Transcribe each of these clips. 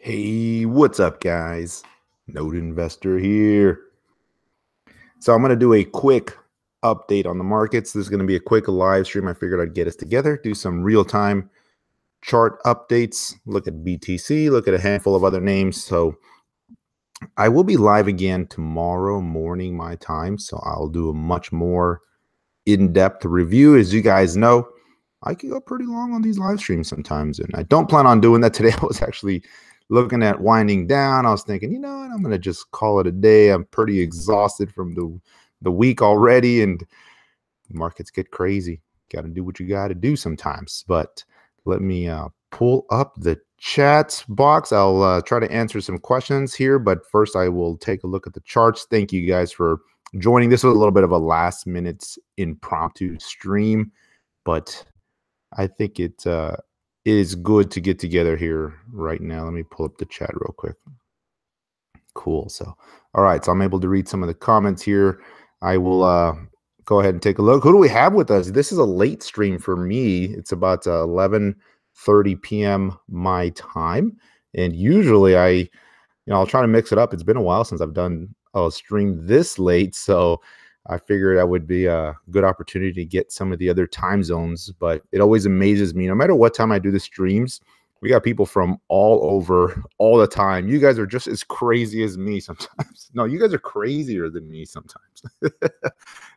Hey, what's up, guys? Node Investor here. So I'm going to do a quick update on the markets. This is going to be a quick live stream. I figured I'd get us together, do some real-time chart updates, look at BTC, look at a handful of other names. So I will be live again tomorrow morning my time. So I'll do a much more in-depth review. As you guys know, I can go pretty long on these live streams sometimes, and I don't plan on doing that today. I was actually looking at winding down. I was thinking, you know what, I'm going to just call it a day. I'm pretty exhausted from the week already, and markets get crazy. Got to do what you got to do sometimes. But let me pull up the chat box. I'll try to answer some questions here, but first I will take a look at the charts. Thank you guys for joining. This was a little bit of a last minute impromptu stream, but I think it is good to get together here right now. Let me pull up the chat real quick. Cool. So, all right. So I'm able to read some of the comments here. I will go ahead and take a look. Who do we have with us? This is a late stream for me. It's about 11:30 p.m. my time. And usually I'll try to mix it up. It's been a while since I've done a stream this late. So I figured that would be a good opportunity to get some of the other time zones, but it always amazes me. No matter what time I do the streams, we got people from all over all the time. You guys are just as crazy as me sometimes. No, you guys are crazier than me sometimes.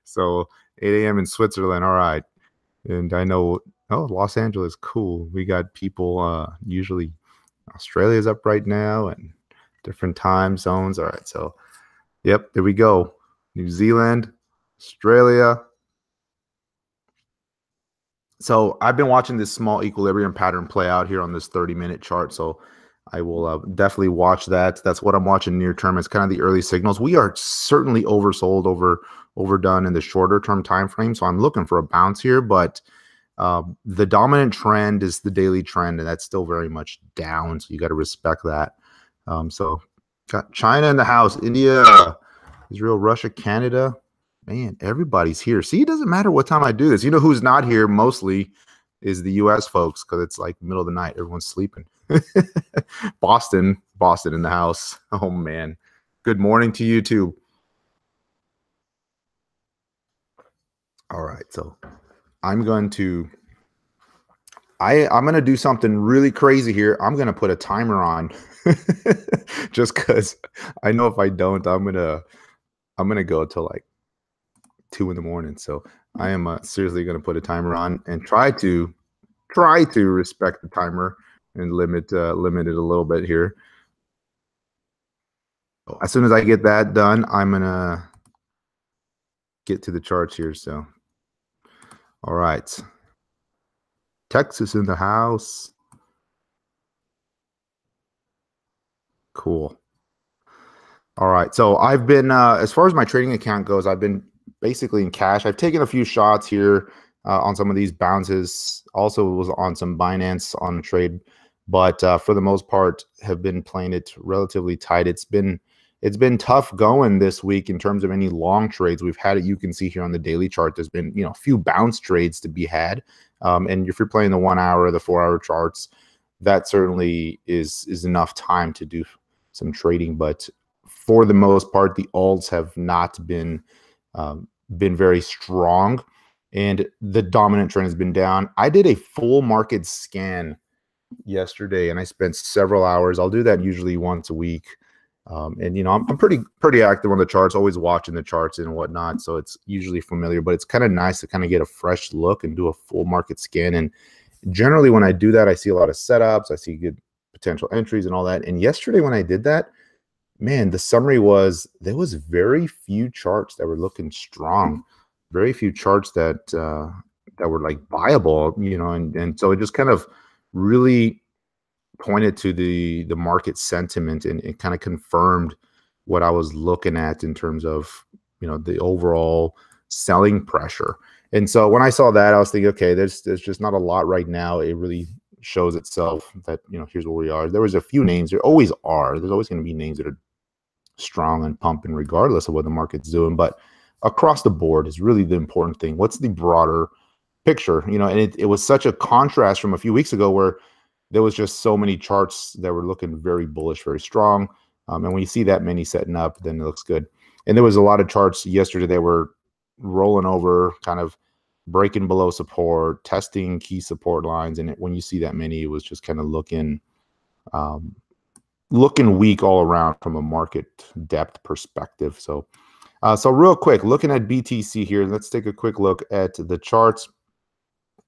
So 8 a.m. in Switzerland. All right. And I know, Los Angeles, cool. We got people, usually Australia's up right now and different time zones. All right. So, yep, there we go. New Zealand, Australia. So I've been watching this small equilibrium pattern play out here on this 30-minute chart. So I will definitely watch that. That's what I'm watching near term. It's kind of the early signals. We are certainly oversold, overdone in the shorter term time frame. So I'm looking for a bounce here, but the dominant trend is the daily trend, and that's still very much down. So you got to respect that. So got China in the house, India, Israel, Russia, Canada. Man, everybody's here. See, it doesn't matter what time I do this. You know who's not here mostly is the U.S. folks, because it's like middle of the night. Everyone's sleeping. Boston in the house. Oh, man. Good morning to you, too. All right, so I'm going to do something really crazy here. I'm going to put a timer on just because I know if I don't, I'm going to go till like 2 in the morning. So I am seriously going to put a timer on and try to respect the timer and limit it a little bit here. As soon as I get that done, I'm going to get to the charts here. So, all right. Texas in the house. Cool. All right. So I've been, as far as my trading account goes, I've been basically in cash. I've taken a few shots here on some of these bounces. Also was on some Binance on a trade, but for the most part have been playing it relatively tight. It's been tough going this week in terms of any long trades. We've had it. You can see here on the daily chart, there's been, a few bounce trades to be had. And if you're playing the 1 hour, the 4 hour charts, that certainly is enough time to do some trading. But for the most part, the alts have not been very strong, and the dominant trend has been down. I did a full market scan yesterday, and I spent several hours. I'll do that usually once a week. And I'm pretty active on the charts, always watching the charts and whatnot. So it's usually familiar, but it's kind of nice to kind of get a fresh look and do a full market scan. And generally when I do that, I see a lot of setups, I see good potential entries and all that. And yesterday when I did that, man, the summary was there was very few charts that were looking strong, very few charts that were like viable, and so it just kind of really pointed to the market sentiment, and it kind of confirmed what I was looking at in terms of the overall selling pressure. And so when I saw that, I was thinking, okay, there's just not a lot right now. It really shows itself that here's where we are. There was a few names. There always are. There's always going to be names that are strong and pumping regardless of what the market's doing, but across the board is really the important thing. What's the broader picture? And it was such a contrast from a few weeks ago where there was just so many charts that were looking very bullish, very strong. And when you see that many setting up, then it looks good. And there was a lot of charts yesterday that were rolling over, kind of breaking below support, testing key support lines. And when you see that many, it was just kind of looking weak all around from a market depth perspective. So real quick, looking at BTC here, let's take a quick look at the charts.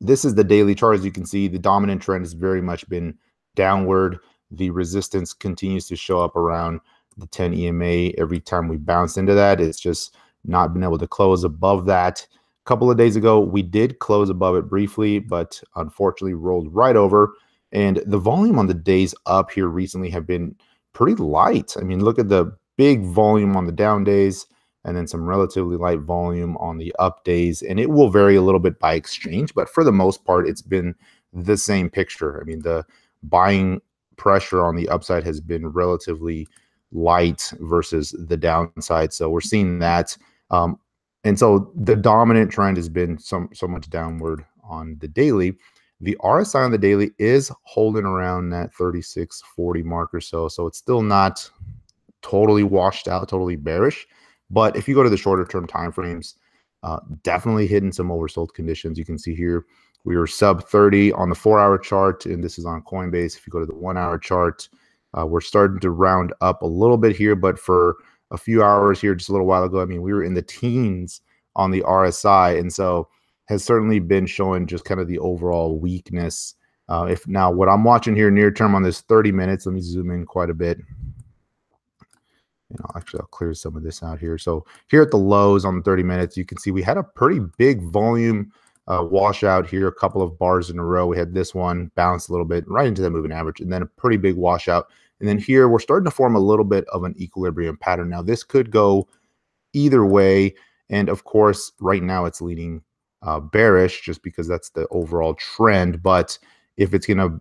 This is the daily chart. As you can see, the dominant trend has very much been downward. The resistance continues to show up around the 10 EMA. Every time we bounce into that, it's just not been able to close above that. A couple of days ago, we did close above it briefly, but unfortunately rolled right over. And the volume on the days up here recently have been pretty light. I mean, look at the big volume on the down days, and then some relatively light volume on the up days. And it will vary a little bit by exchange, but for the most part, it's been the same picture. I mean, the buying pressure on the upside has been relatively light versus the downside. So we're seeing that. And so the dominant trend has been so much downward on the daily. The RSI on the daily is holding around that 3640 mark or so. So it's still not totally washed out, totally bearish. But if you go to the shorter term time frames, definitely hitting some oversold conditions. You can see here we were sub 30 on the 4-hour chart, and this is on Coinbase. If you go to the 1-hour chart, we're starting to round up a little bit here, but for a few hours here, just a little while ago, I mean, we were in the teens on the RSI, and so has certainly been showing just kind of the overall weakness. If now what I'm watching here near term on this 30 minutes, let me zoom in quite a bit. Actually, I'll clear some of this out here. So here at the lows on the 30 minutes, you can see we had a pretty big volume washout here, a couple of bars in a row. We had this one bounce a little bit right into the moving average, and then a pretty big washout. And then here we're starting to form a little bit of an equilibrium pattern. Now this could go either way. And of course, right now it's leaning bearish just because that's the overall trend. But if it's going to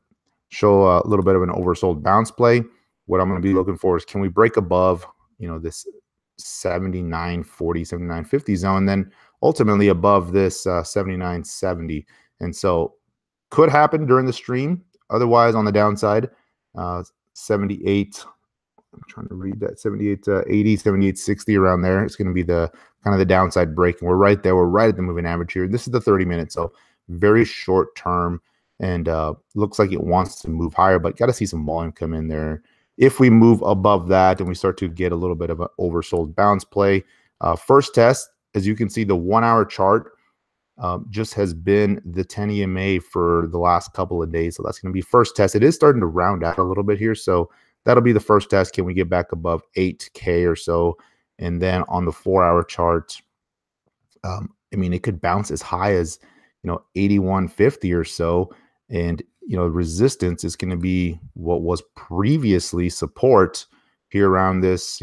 show a little bit of an oversold bounce play, what I'm going to be looking for is, can we break above, this 79.40, 79.50 zone, then ultimately above this 79.70. And so could happen during the stream. Otherwise, on the downside, 78, I'm trying to read that, 78.80, 78.60 around there. It's going to be the kind of the downside break. And we're right there. We're right at the moving average here. This is the 30 minutes. So very short term, and looks like it wants to move higher, but got to see some volume come in there. If we move above that and we start to get a little bit of an oversold bounce play, first test, as you can see, the 1-hour chart just has been the 10 EMA for the last couple of days. So that's going to be first test. It is starting to round out a little bit here. So that'll be the first test. Can we get back above 8K or so? And then on the 4-hour chart, I mean, it could bounce as high as, 81.50 or so. And, resistance is going to be what was previously support here around this,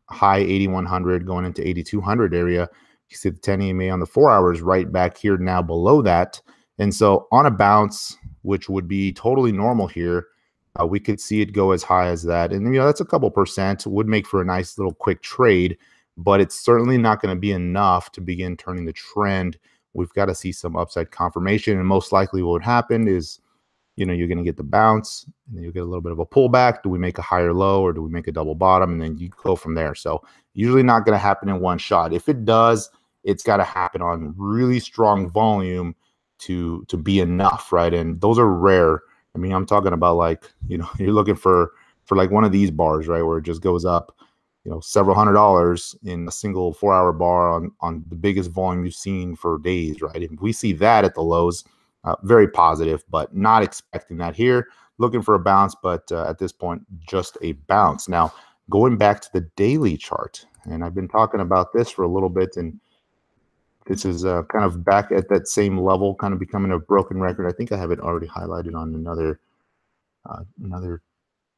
high 8100 going into 8200 area. You see the 10 EMA on the 4 hours right back here now below that. And so on a bounce, which would be totally normal here, we could see it go as high as that. And, that's a couple percent, would make for a nice little quick trade, but it's certainly not going to be enough to begin turning the trend. We've got to see some upside confirmation. And most likely what would happen is, you're going to get the bounce, and then you'll get a little bit of a pullback. Do we make a higher low, or do we make a double bottom? And then you go from there. So usually not going to happen in one shot. If it does, it's got to happen on really strong volume to be enough, right? And those are rare. I mean, I'm talking about like, you're looking for like one of these bars, right, where it just goes up, several $100s in a single 4-hour bar on the biggest volume you've seen for days, right? If we see that at the lows, very positive, but not expecting that here. Looking for a bounce, but at this point, just a bounce. Now, going back to the daily chart, and I've been talking about this for a little bit, and this is kind of back at that same level, kind of becoming a broken record. I think I have it already highlighted on another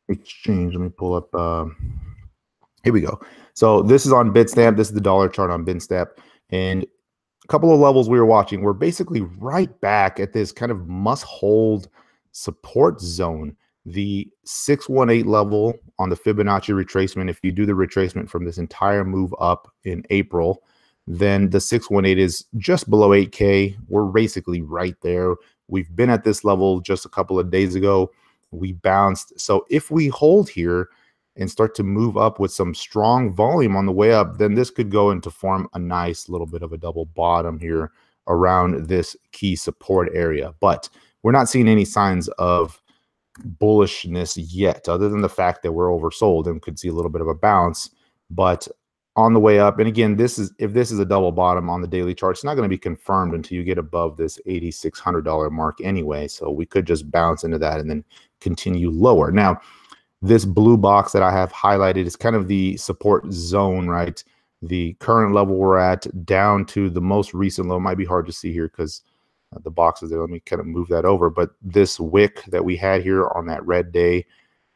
exchange. Let me pull up. Here we go. So this is on Bitstamp. This is the dollar chart on Bitstamp, and a couple of levels we were watching, we're basically right back at this kind of must-hold support zone. The 618 level on the Fibonacci retracement, if you do the retracement from this entire move up in April, then the 618 is just below 8K. We're basically right there. We've been at this level just a couple of days ago. we bounced. So if we hold here and start to move up with some strong volume on the way up, then this could go into form a nice little bit of a double bottom here around this key support area. But we're not seeing any signs of bullishness yet, other than the fact that we're oversold and could see a little bit of a bounce. But on the way up, and again, if this is a double bottom on the daily chart, it's not going to be confirmed until you get above this $8,600 mark anyway. So we could just bounce into that and then continue lower. Now, this blue box that I have highlighted is kind of the support zone, right? The current level we're at down to the most recent low. Might be hard to see here because the boxes there. Let me kind of move that over. But this wick that we had here on that red day,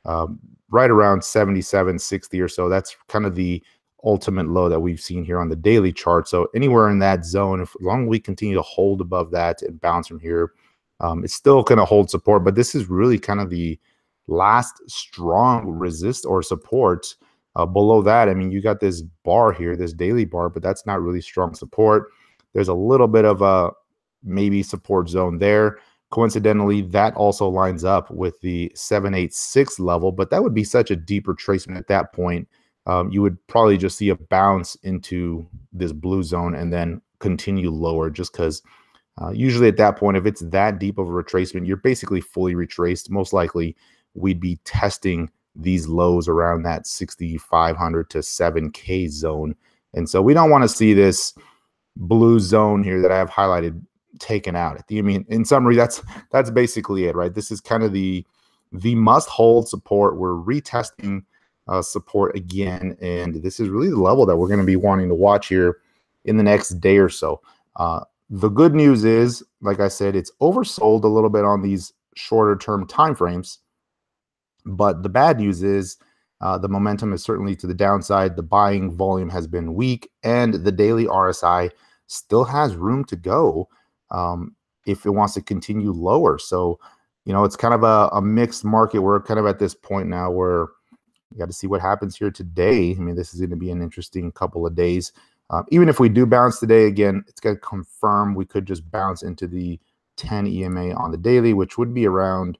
right around 77.60 or so, that's kind of the ultimate low that we've seen here on the daily chart. So anywhere in that zone, as long as we continue to hold above that and bounce from here, it's still going to hold support. But this is really kind of the last strong resist or support. Below that, I mean, you got this bar here, this daily bar, but that's not really strong support. There's a little bit of a maybe support zone there. Coincidentally, that also lines up with the 786 level, but that would be such a deep retracement at that point. You would probably just see a bounce into this blue zone and then continue lower, just because usually at that point, if it's that deep of a retracement, you're basically fully retraced. Most likely we'd be testing these lows around that 6,500 to 7K zone. And so we don't want to see this blue zone here that I have highlighted taken out. I mean, in summary, that's basically it, right? This is kind of the must hold support. We're retesting support again, and this is really the level that we're going to be wanting to watch here in the next day or so. The good news is, like I said, it's oversold a little bit on these shorter term time frames, but the bad news is the momentum is certainly to the downside. The buying volume has been weak, and the daily RSI still has room to go if it wants to continue lower. So, you know, it's kind of a mixed market. We're kind of at this point now where you got to see what happens here today. I mean, this is going to be an interesting couple of days. Even if we do bounce today, again, it's going to confirm we could just bounce into the 10 EMA on the daily, which would be around,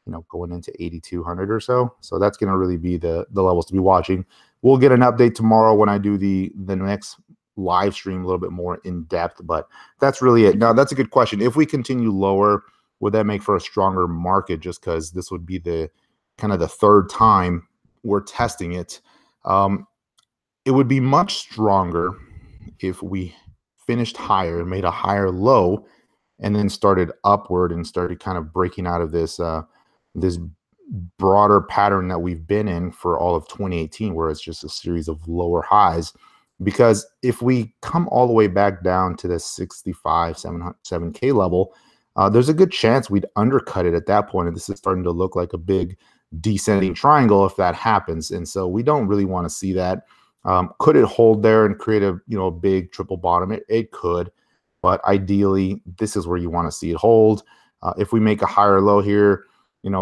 you know, going into 8,200 or so. So that's going to really be the levels to be watching. We'll get an update tomorrow when I do the next live stream a little bit more in depth, but that's really it. Now, that's a good question. If we continue lower, would that make for a stronger market? Just because this would be the kind of the third time we're testing it. It would be much stronger if we finished higher, made a higher low, and then started upward and started kind of breaking out of this this broader pattern that we've been in for all of 2018, where it's just a series of lower highs. Because if we come all the way back down to the 7K level, there's a good chance we'd undercut it at that point, and this is starting to look like a big descending triangle if that happens. And so we don't really want to see that. Could it hold there and create a a big triple bottom? It could, but ideally this is where you want to see it hold. If we make a higher low here,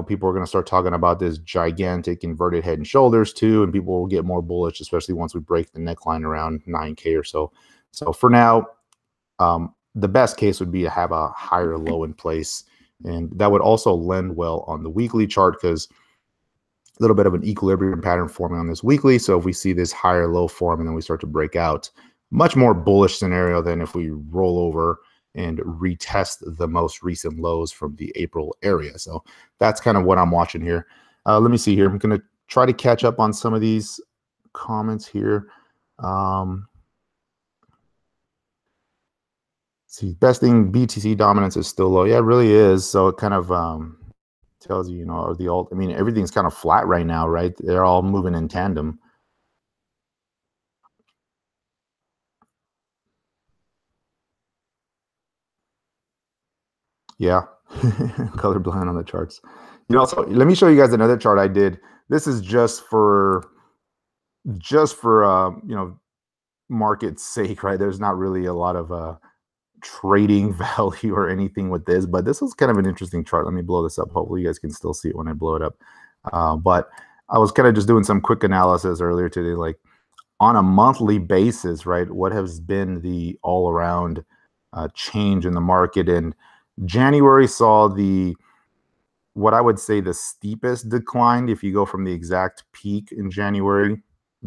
people are going to start talking about this gigantic inverted head and shoulders too, and people will get more bullish, especially once we break the neckline around 9K or so. So for now, the best case would be to have a higher low in place, and that would also lend well on the weekly chart because a little bit of an equilibrium pattern forming on this weekly. So if we see this higher low form and then we start to break out, much more bullish scenario than if we roll over and retest the most recent lows from the April area. So that's kind of what I'm watching here. Let me see here. I'm going to try to catch up on some of these comments here. See, best thing, BTC dominance is still low. Yeah, it really is. So it kind of tells you, the alt. I mean, everything's kind of flat right now, right? They're all moving in tandem. Yeah, colorblind on the charts. So let me show you guys another chart I did. This is just for market's sake, right? There's not really a lot of trading value or anything with this, but this was kind of an interesting chart. Let me blow this up. Hopefully you guys can still see it when I blow it up. But I was kind of just doing some quick analysis earlier today, like on a monthly basis, right? What has been the all around change in the market? And January saw the what I would say the steepest decline, if you go from the exact peak in January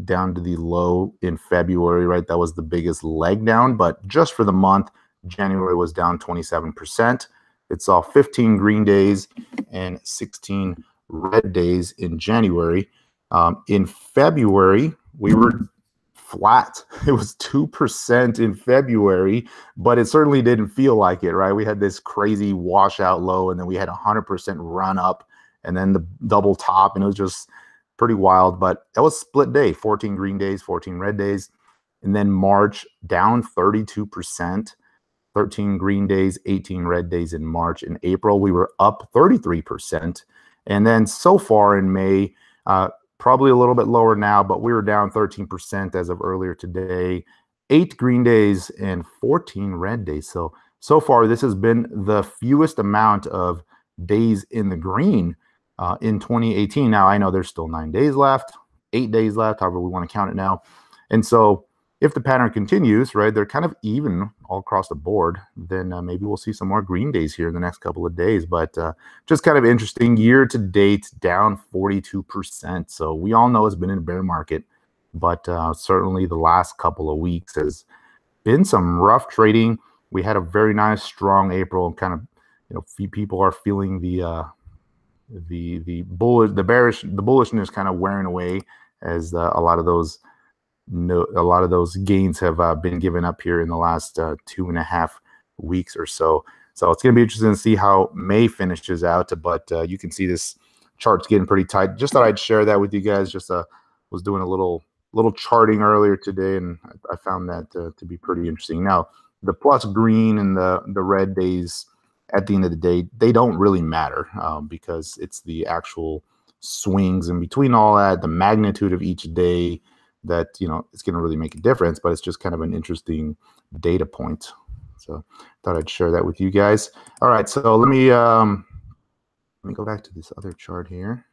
down to the low in February, right? That was the biggest leg down. But just for the month, January was down 27%. It saw 15 green days and 16 red days in January. In February, we were flat. It was 2% in February, but it certainly didn't feel like it, right? We had this crazy washout low, and then we had 100% run up, and then the double top, and it was just pretty wild. But that was split day, 14 green days, 14 red days. And then March down 32%, 13 green days, 18 red days in March. In April, we were up 33%. And then so far in May, probably a little bit lower now, but we were down 13% as of earlier today. 8 green days and 14 red days. So far, this has been the fewest amount of days in the green in 2018. Now, I know there's still 9 days left, 8 days left, however we want to count it now. And so if the pattern continues, right, they're kind of even all across the board, then maybe we'll see some more green days here in the next couple of days. But just kind of interesting. Year to date, down 42%. So we all know it's been in a bear market, but certainly the last couple of weeks has been some rough trading. We had a very nice, strong April, and kind of, few people are feeling the bullishness kind of wearing away as a lot of those gains have been given up here in the last 2.5 weeks or so. So it's going to be interesting to see how May finishes out. But you can see this chart's getting pretty tight. Just thought I'd share that with you guys. Just was doing a little charting earlier today, and I found that to be pretty interesting. Now, the plus green and the red days, at the end of the day, they don't really matter because it's the actual swings in between all that, the magnitude of each day, that it's going to really make a difference. But it's just kind of an interesting data point. So thought I'd share that with you guys. All right, so let me go back to this other chart here,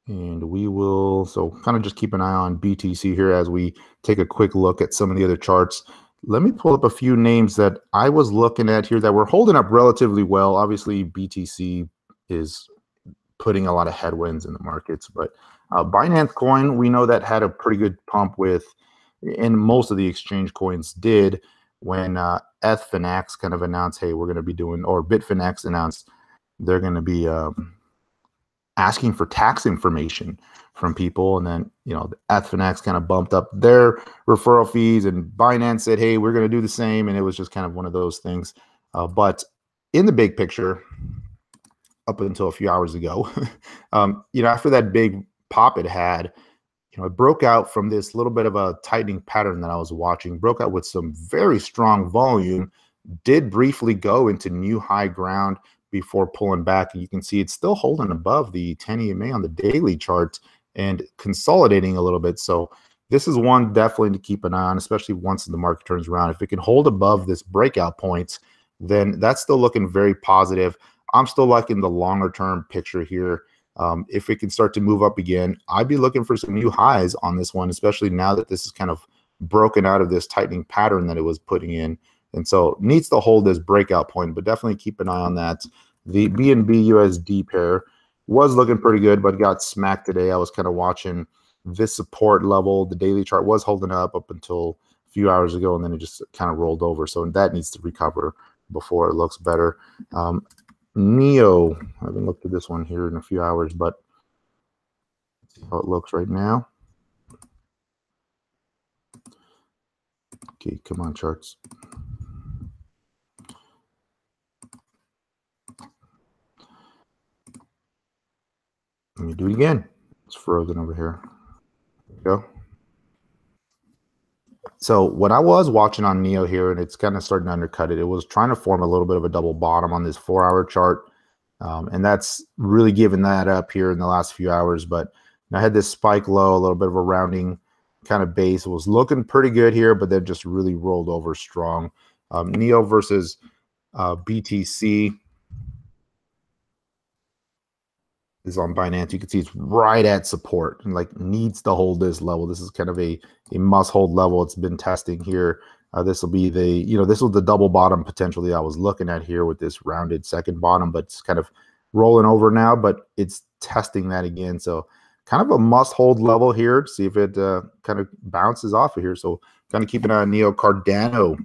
and we will kind of just keep an eye on BTC here as we take a quick look at some of the other charts. Let me pull up a few names that I was looking at here that were holding up relatively well. Obviously, BTC is putting a lot of headwinds in the markets, but Binance Coin, we know that had a pretty good pump and most of the exchange coins did, when Ethfinex kind of announced, hey, we're going to be doing, or Bitfinex announced they're going to be asking for tax information from people. And then, the Ethfinex kind of bumped up their referral fees, and Binance said, hey, we're going to do the same. And it was just kind of one of those things. But in the big picture, up until a few hours ago, after that big pop it had, it broke out from this little bit of a tightening pattern that I was watching, broke out with some very strong volume, did briefly go into new high ground before pulling back. And you can see it's still holding above the 10 EMA on the daily chart and consolidating a little bit. So this is one definitely to keep an eye on, especially once the market turns around. If it can hold above this breakout points, then that's still looking very positive. I'm still liking the longer term picture here. If it can start to move up again, I'd be looking for some new highs on this one, especially now that this is kind of broken out of this tightening pattern that it was putting in. And so needs to hold this breakout point, but definitely keep an eye on that. The BNB USD pair was looking pretty good, but got smacked today. I was kind of watching this support level. The daily chart was holding up until a few hours ago, and then it just kind of rolled over. So that needs to recover before it looks better. NEO, I haven't looked at this one here in a few hours, but let's see how it looks right now. Okay, come on, charts. Let me do it again. It's frozen over here. There we go. So what I was watching on NEO here, and it's kind of starting to undercut it, it was trying to form a little bit of a double bottom on this 4-hour chart. And that's really given that up here in the last few hours. But I had this spike low, a little bit of a rounding kind of base. It was looking pretty good here, but then just really rolled over strong. NEO versus BTC is on Binance. You can see it's right at support and like needs to hold this level. This is kind of a must hold level. It's been testing here This will be the, this was the double bottom potentially I was looking at here with this rounded second bottom, but it's kind of rolling over now, but it's testing that again. So kind of a must hold level here to see if it kind of bounces off of here. So kind of keep an eye on Neo. Cardano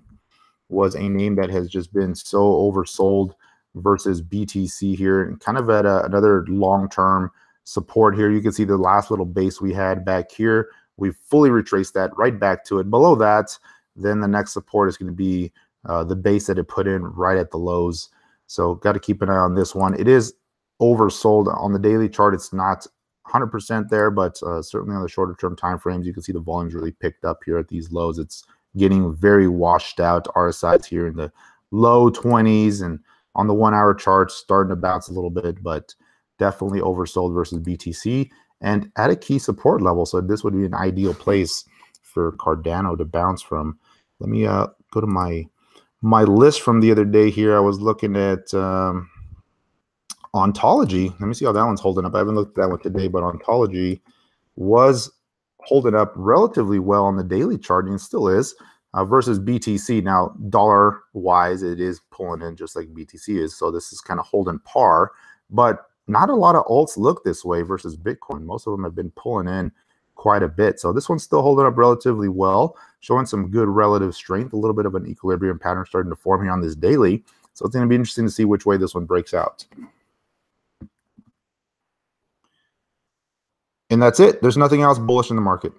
was a name that has just been so oversold versus BTC here, and kind of at another long-term support here. You can see the last little base we had back here. We fully retraced that right back to it. Below that, then the next support is going to be the base that it put in right at the lows. So got to keep an eye on this one. It is oversold on the daily chart. It's not 100% there, but certainly on the shorter term time frames, you can see the volume's really picked up here at these lows. It's getting very washed out. RSI's here in the low 20s, and on the 1 hour charts starting to bounce a little bit, but definitely oversold versus BTC and at a key support level. So this would be an ideal place for Cardano to bounce from. Let me go to my list from the other day here. I was looking at Ontology. Let me see how that one's holding up. I haven't looked at that one today, but Ontology was holding up relatively well on the daily chart, and still is, versus BTC. Now, dollar-wise, it is pulling in just like BTC is, so this is kind of holding par, but not a lot of alts look this way versus Bitcoin. Most of them have been pulling in quite a bit. So this one's still holding up relatively well, showing some good relative strength, a little bit of an equilibrium pattern starting to form here on this daily. So it's going to be interesting to see which way this one breaks out. And that's it. There's nothing else bullish in the market.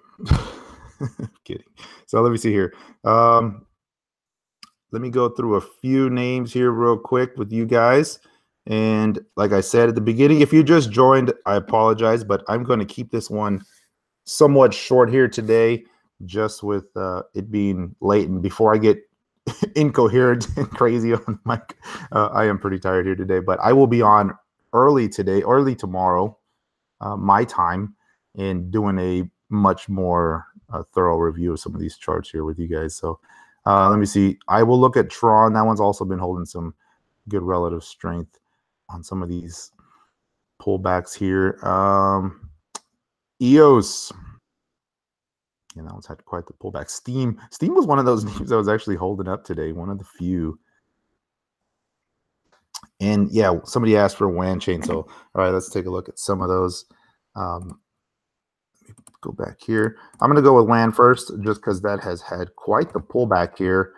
Kidding. So let me see here. Let me go through a few names here real quick with you guys. And like I said at the beginning, if you just joined, I apologize, but I'm going to keep this one somewhat short here today, just with it being late. And before I get incoherent and crazy on the mic, I am pretty tired here today, but I will be on early tomorrow, my time, and doing a much more thorough review of some of these charts here with you guys. So let me see. I will look at Tron. That one's also been holding some good relative strength on some of these pullbacks here. EOS. Yeah, that one's had quite the pullback. Steam was one of those names that was actually holding up today, one of the few. And yeah, somebody asked for WAN chain. So all right, let's take a look at some of those. Let me go back here. I'm going to go with WAN first, just because that has had quite the pullback here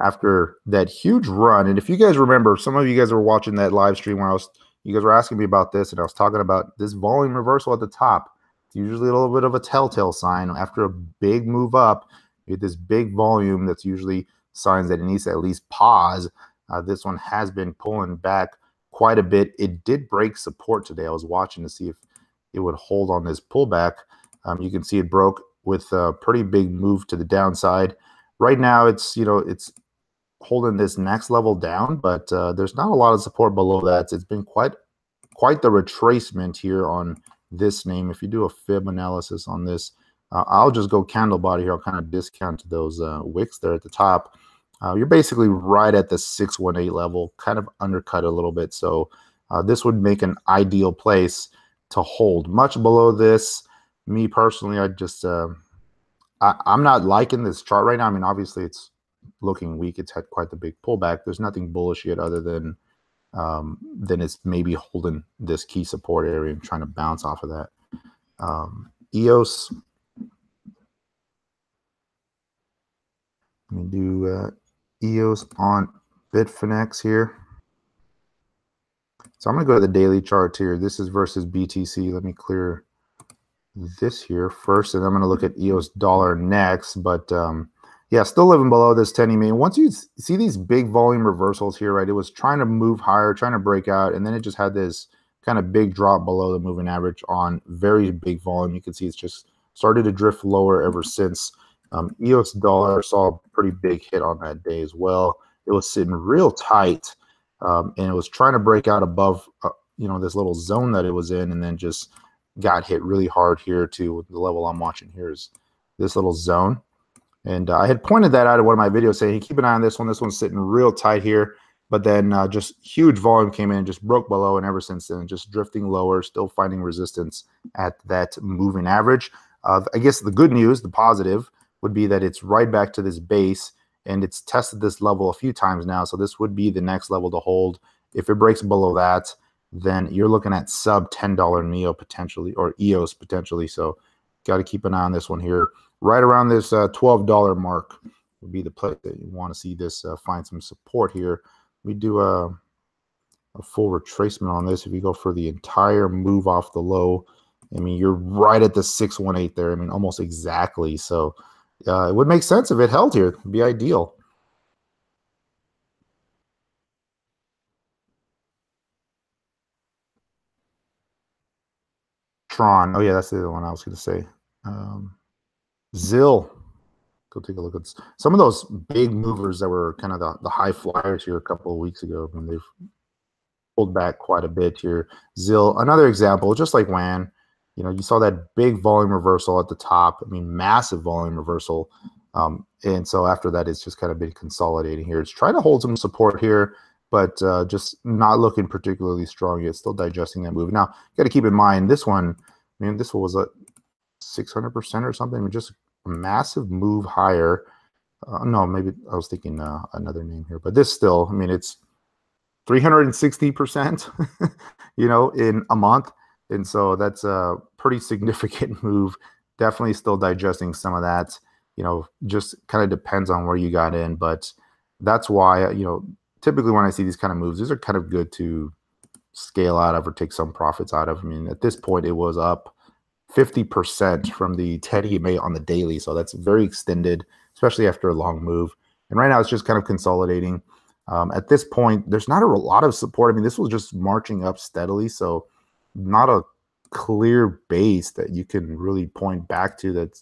after that huge run. And if you guys remember, some of you guys were watching that live stream where you guys were asking me about this, and I was talking about this volume reversal at the top. It's usually a little bit of a telltale sign. After a big move up, you get this big volume. That's usually signs that it needs to at least pause. This one has been pulling back quite a bit. It did break support today. I was watching to see if it would hold on this pullback. You can see it broke with a pretty big move to the downside. Right now, it's holding this next level down, but there's not a lot of support below that. So it's been quite the retracement here on this name. If you do a fib analysis on this, I'll just go candle body here. I'll kind of discount those wicks there at the top. You're basically right at the 618 level, kind of undercut a little bit. So this would make an ideal place to hold. Much below this, me personally, I just I'm not liking this chart right now. I mean, obviously it's looking weak. It's had quite the big pullback. There's nothing bullish yet other than it's maybe holding this key support area and trying to bounce off of that. EOS. Let me do EOS on Bitfinex here. So I'm going to go to the daily chart here. This is versus BTC. Let me clear this here first, and I'm going to look at EOS dollar next. But yeah, still living below this 10 EMA. Once you see these big volume reversals here, right, it was trying to move higher, trying to break out, and then it just had this kind of big drop below the moving average on very big volume. You can see it's just started to drift lower ever since. EOS dollar saw a pretty big hit on that day as well. It was sitting real tight, and it was trying to break out above this little zone that it was in, and then just got hit really hard here too. The level I'm watching here is this little zone. And I had pointed that out in one of my videos saying, hey, keep an eye on this one. This one's sitting real tight here. But then just huge volume came in, just broke below, and ever since then, just drifting lower, still finding resistance at that moving average. I guess the good news, the positive, would be that it's right back to this base. and it's tested this level a few times now. So this would be the next level to hold. If it breaks below that, then you're looking at sub $10 NEO potentially, or EOS potentially. So got to keep an eye on this one here. Right around this $12 mark would be the place that you want to see this find some support here. We do a full retracement on this. If you go for the entire move off the low, I mean, you're right at the 618 there. I mean, almost exactly. So it would make sense if it held here. It'd be ideal. Tron. Oh, yeah, that's the other one I was going to say. Zill. Go take a look at some of those big movers that were kind of the high flyers here a couple of weeks ago. I mean, they've pulled back quite a bit here. Zill, another example, just like WAN. You know, you saw that big volume reversal at the top. I mean, massive volume reversal. And so after that, it's just kind of been consolidating here. It's trying to hold some support here, but just not looking particularly strong yet. Still digesting that move. Now, you got to keep in mind this one. I mean, this one was a 600% or something. I mean, just a massive move higher. No, maybe I was thinking another name here, but this still, I mean, it's 360%, you know, in a month. And so that's a pretty significant move. Definitely still digesting some of that. You know, just kind of depends on where you got in. But that's why, you know, typically when I see these kind of moves, these are kind of good to scale out of or take some profits out of. I mean, at this point, it was up 50% from the 10 EMA on the daily. So that's very extended, especially after a long move. And right now, it's just kind of consolidating. At this point, there's not a lot of support. I mean, this was just marching up steadily. So not a clear base that you can really point back to that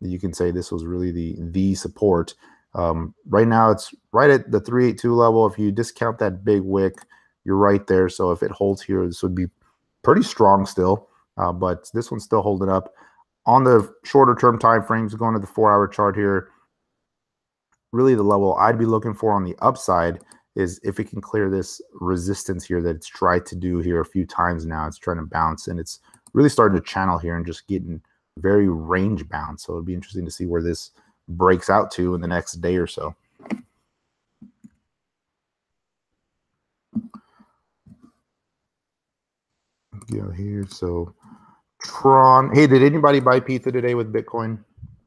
you can say this was really the support. Right now, it's right at the 382 level. If you discount that big wick, you're right there. So if it holds here, this would be pretty strong still. But this one's still holding up. On the shorter term time frames, going to the 4-hour chart here, really the level I'd be looking for on the upside is if it can clear this resistance here that it's tried to do here a few times now. It's trying to bounce, and it's really starting to channel here and just getting very range bound. So it'd be interesting to see where this breaks out to in the next day or so. Go here. So Tron. Hey, did anybody buy pizza today with Bitcoin,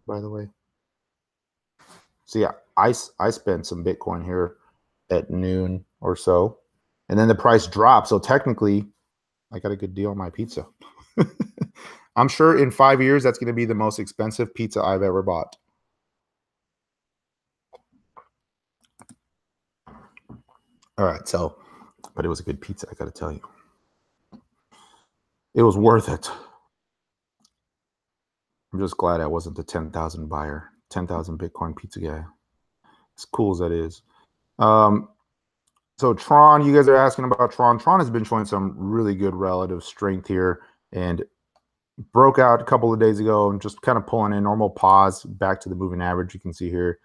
by the way? So yeah, I spent some Bitcoin here at noon or so, and then the price dropped. So technically, I got a good deal on my pizza. I'm sure in 5 years, that's going to be the most expensive pizza I've ever bought. All right, so, but it was a good pizza, I got to tell you. It was worth it. I'm just glad I wasn't the 10,000 buyer, 10,000 Bitcoin pizza guy. As cool as that is. So Tron, you guys are asking about Tron. Tron has been showing some really good relative strength here and broke out a couple of days ago and just kind of pulling in normal pause back to the moving average. You can see here,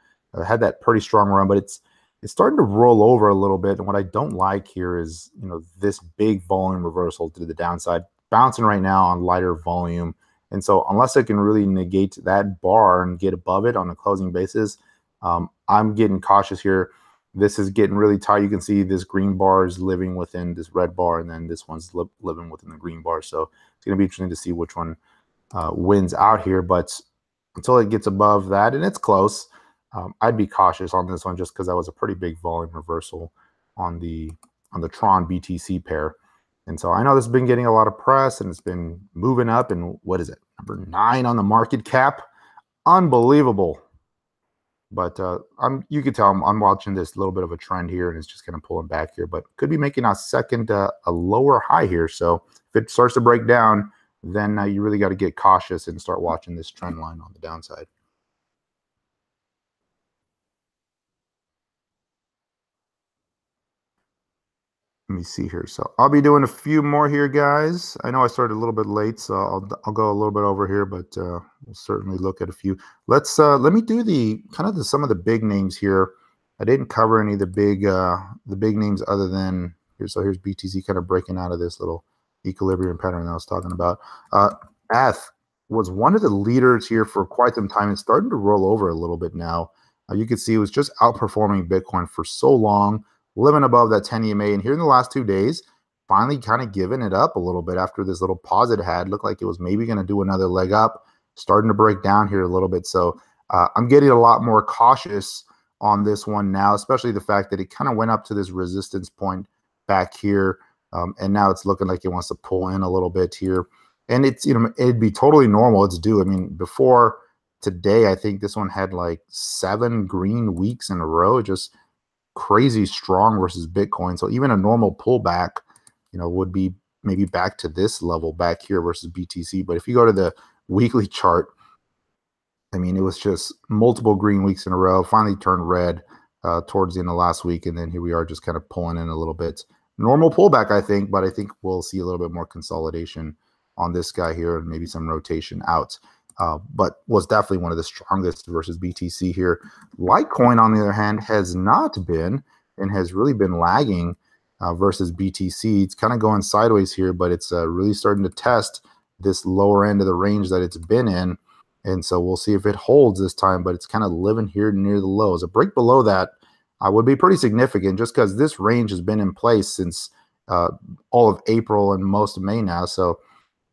had that pretty strong run, but it's starting to roll over a little bit. And what I don't like here is, you know, this big volume reversal to the downside, bouncing right now on lighter volume. And so unless it can really negate that bar and get above it on a closing basis, I'm getting cautious here. This is getting really tight. You can see this green bar is living within this red bar, and then this one's living within the green bar. So it's going to be interesting to see which one wins out here. But until it gets above that, and it's close, I'd be cautious on this one just because that was a pretty big volume reversal on the Tron BTC pair. And so I know this has been getting a lot of press, and it's been moving up. And what is it? Number 9 on the market cap. Unbelievable. But you can tell I'm watching this little bit of a trend here, and it's just kind of pulling back here. But could be making a second, a lower high here. So if it starts to break down, then you really got to get cautious and start watching this trend line on the downside. Let me see here. So I'll be doing a few more here, guys. I know I started a little bit late, so I'll go a little bit over here, but we'll certainly look at a few. Let me do some of the big names here. I didn't cover any of the big names other than here. So here's BTC kind of breaking out of this little equilibrium pattern that I was talking about. ETH was one of the leaders here for quite some time. It's starting to roll over a little bit now. You can see it was just outperforming Bitcoin for so long, living above that 10 EMA. And here in the last 2 days, finally kind of giving it up a little bit after this little pause it had. Looked like it was maybe going to do another leg up, starting to break down here a little bit. So I'm getting a lot more cautious on this one now, especially the fact that it kind of went up to this resistance point back here. And now it's looking like it wants to pull in a little bit here. And it's, it'd be totally normal. It's due. I mean, before today, I think this one had like 7 green weeks in a row, just crazy strong versus Bitcoin. So even a normal pullback, would be maybe back to this level back here versus BTC. But if you go to the weekly chart, I mean, it was just multiple green weeks in a row, finally turned red towards the end of last week. And then here we are just kind of pulling in a little bit. Normal pullback, I think, but I think we'll see a little bit more consolidation on this guy here and maybe some rotation out. But was definitely one of the strongest versus BTC here. Litecoin, on the other hand, has not been and has really been lagging versus BTC. It's kind of going sideways here, but it's really starting to test this lower end of the range that it's been in. And so we'll see if it holds this time, but it's kind of living here near the lows. A break below that would be pretty significant just because this range has been in place since all of April and most of May now. So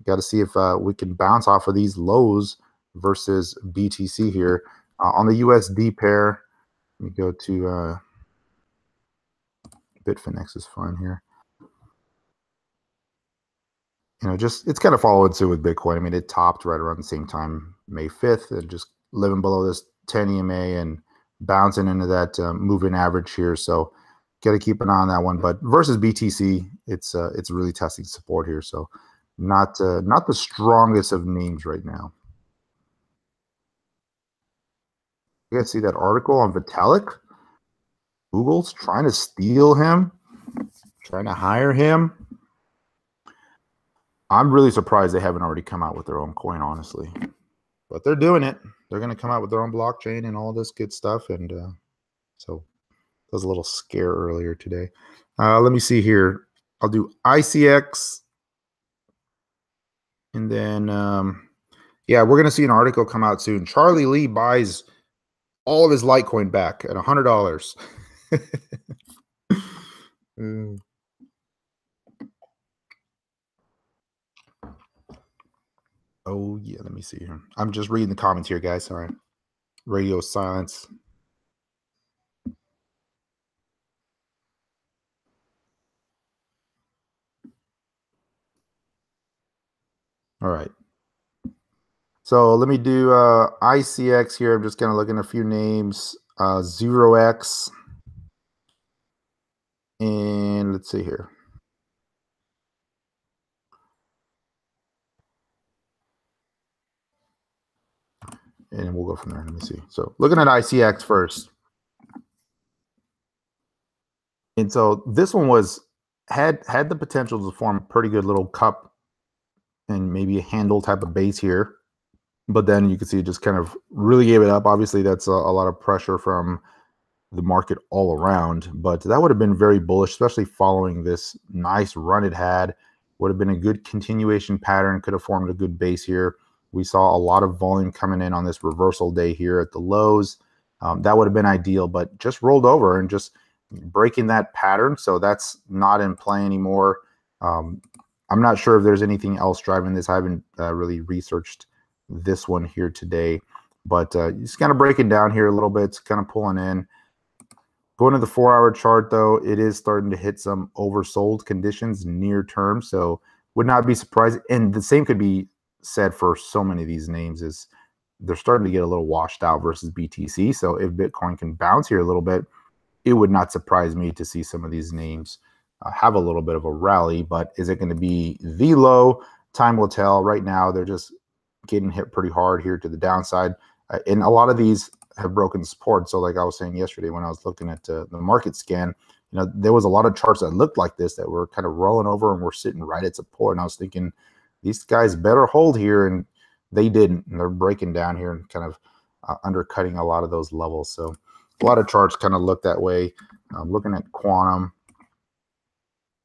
got to see if we can bounce off of these lows versus BTC here. On the USD pair, let me go to Bitfinex is fine here. It's kind of followed suit with Bitcoin. I mean, it topped right around the same time, May 5th, and just living below this 10 EMA and bouncing into that moving average here. So got to keep an eye on that one. But versus BTC, it's really testing support here. So not the strongest of names right now. You guys see that article on Vitalik? Google's trying to steal him, trying to hire him. I'm really surprised they haven't already come out with their own coin, honestly. But they're doing it. They're going to come out with their own blockchain and all this good stuff. And so that was a little scare earlier today. Let me see here. I'll do ICX. And then, yeah, we're going to see an article come out soon. Charlie Lee buys all of his Litecoin back at $100. Oh, yeah, let me see here. I'm just reading the comments here, guys. Sorry. Radio silence. All right. So let me do ICX here. I'm just kind of looking at a few names. 0x. And let's see here. And we'll go from there. Let me see. So looking at ICX first. And so this one had the potential to form a pretty good little cup and maybe a handle type of base here. But then you can see it just kind of really gave it up. Obviously, that's a lot of pressure from the market all around. But that would have been very bullish, especially following this nice run it had. Would have been a good continuation pattern. Could have formed a good base here. We saw a lot of volume coming in on this reversal day here at the lows. That would have been ideal, but just rolled over and just breaking that pattern. So that's not in play anymore. I'm not sure if there's anything else driving this. I haven't really researched this one here today, but just kind of breaking down here a little bit. It's kind of pulling in. Going to the 4-hour chart, though, it is starting to hit some oversold conditions near term. So would not be surprised. And the same could be said for so many of these names is they're starting to get a little washed out versus BTC. So if Bitcoin can bounce here a little bit, it would not surprise me to see some of these names have a little bit of a rally. But is it going to be the low? Time will tell. Right now, they're just getting hit pretty hard here to the downside. And a lot of these have broken support. So like I was saying yesterday when I was looking at the market scan, there was a lot of charts that looked like this that were kind of rolling over and were sitting right at support. And I was thinking, these guys better hold here, and they didn't. And they're breaking down here and kind of undercutting a lot of those levels. So a lot of charts kind of look that way. Looking at Quantum.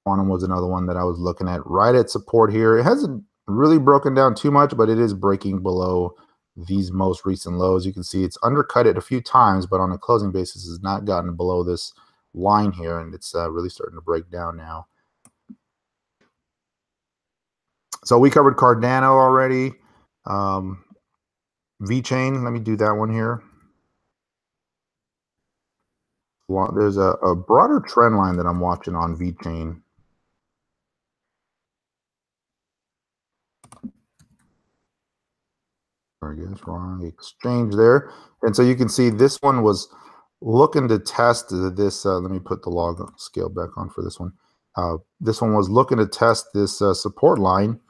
Quantum was another one that I was looking at right at support here. It hasn't really broken down too much, but it is breaking below these most recent lows. You can see it's undercut it a few times, but on a closing basis has not gotten below this line here, and it's really starting to break down now. So we covered Cardano already. VeChain, let me do that one here. There's a broader trend line that I'm watching on VeChain. I guess wrong exchange there. And so you can see this one was looking to test this. Let me put the log scale back on for this one. This one was looking to test this support line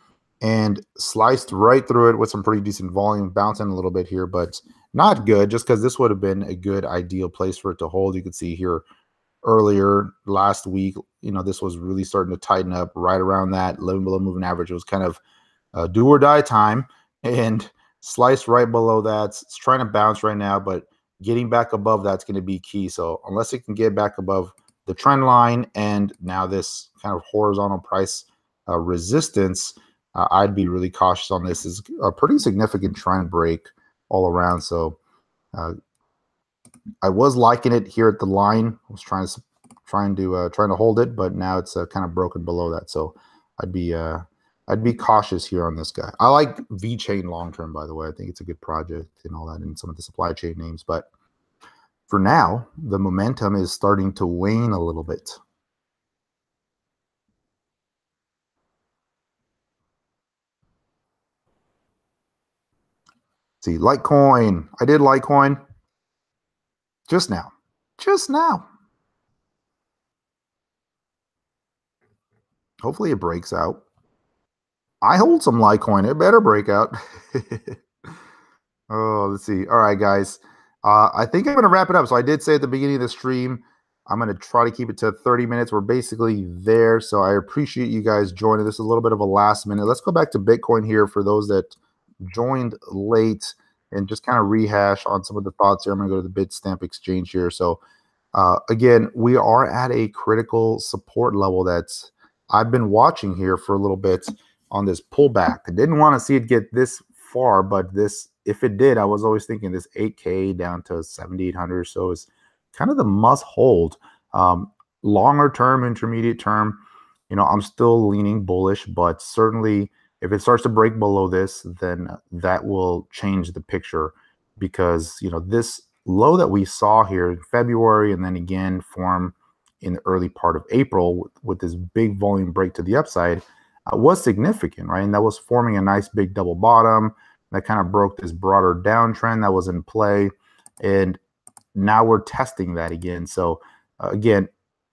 and sliced right through it with some pretty decent volume, bouncing a little bit here, but not good, just because this would have been a good ideal place for it to hold. You could see here earlier last week, this was really starting to tighten up right around that 11 below moving average. It was kind of do or die time, and sliced right below that. It's trying to bounce right now, but getting back above that's going to be key. So unless it can get back above the trend line and now this kind of horizontal price resistance, I'd be really cautious on this. Is a pretty significant trend break all around. So I was liking it here at the line. I was trying to hold it, but now it's kind of broken below that. So I'd be cautious here on this guy. I like VeChain long term, by the way. I think it's a good project and all that, and some of the supply chain names. But for now, the momentum is starting to wane a little bit. See, Litecoin. I did Litecoin just now. Just now. Hopefully it breaks out. I hold some Litecoin. It better break out. Oh, let's see. All right, guys. I think I'm going to wrap it up. So I did say at the beginning of the stream, I'm going to try to keep it to 30 minutes. We're basically there. So I appreciate you guys joining. This is a little bit of a last minute. Let's go back to Bitcoin here for those that joined late and just kind of rehash on some of the thoughts here. I'm going to go to the Bitstamp exchange here. So again, we are at a critical support level that's I've been watching here for a little bit on this pullback. I didn't want to see it get this far, but this, if it did, I was always thinking this 8K down to 7,800 or so is kind of the must hold. Longer term, intermediate term, I'm still leaning bullish, but certainly if it starts to break below this, then that will change the picture, because this low that we saw here in February and then again form in the early part of April with this big volume break to the upside was significant, right? And that was forming a nice big double bottom that kind of broke this broader downtrend that was in play. And now we're testing that again. So again,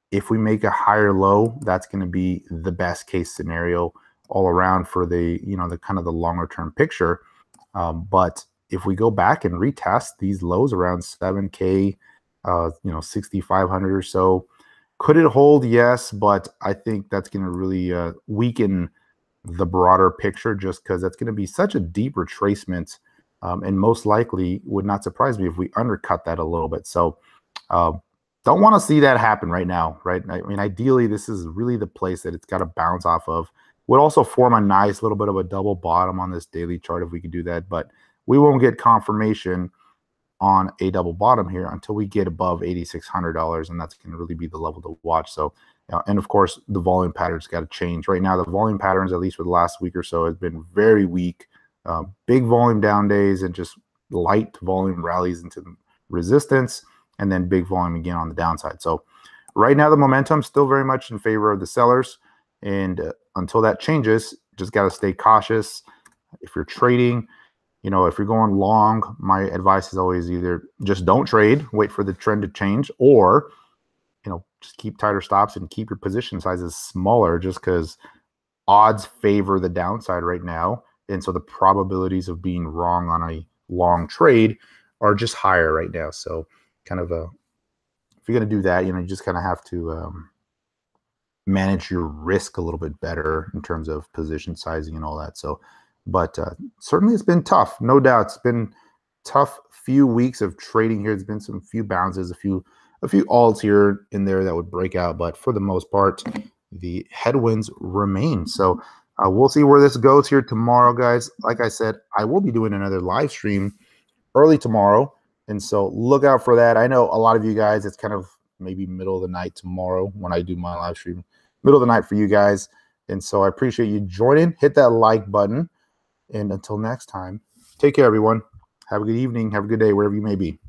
if we make a higher low, that's going to be the best case scenario all around for the, the kind of the longer term picture. But if we go back and retest these lows around 7K, 6,500 or so, could it hold? Yes, but I think that's going to really weaken the broader picture, just because that's going to be such a deep retracement, and most likely would not surprise me if we undercut that a little bit. So don't want to see that happen right now, right? I mean, ideally, this is really the place that it's got to bounce off of. Would also form a nice little bit of a double bottom on this daily chart if we could do that, but we won't get confirmation on a double bottom here until we get above $8,600, and that's going to really be the level to watch. So, and of course, the volume patterns got to change. Right now, the volume patterns, at least for the last week or so, has been very weak. Big volume down days and just light volume rallies into the resistance, and then big volume again on the downside. So right now, the momentum still very much in favor of the sellers, and until that changes, just got to stay cautious. If you're trading, if you're going long, my advice is always either just don't trade, wait for the trend to change, or, just keep tighter stops and keep your position sizes smaller, just because odds favor the downside right now. And so the probabilities of being wrong on a long trade are just higher right now. So kind of if you're going to do that, you just kind of have to manage your risk a little bit better in terms of position sizing and all that. So, but certainly it's been tough. No doubt it's been tough few weeks of trading here. There's been some few bounces, a few alts here and there that would break out. But for the most part, the headwinds remain. So We'll see where this goes here tomorrow, guys. Like I said, I will be doing another live stream early tomorrow, and so look out for that. I know a lot of you guys, it's kind of maybe middle of the night tomorrow when I do my live stream, middle of the night for you guys, and so I appreciate you joining. Hit that like button, and until next time, take care, everyone. Have a good evening. Have a good day, wherever you may be.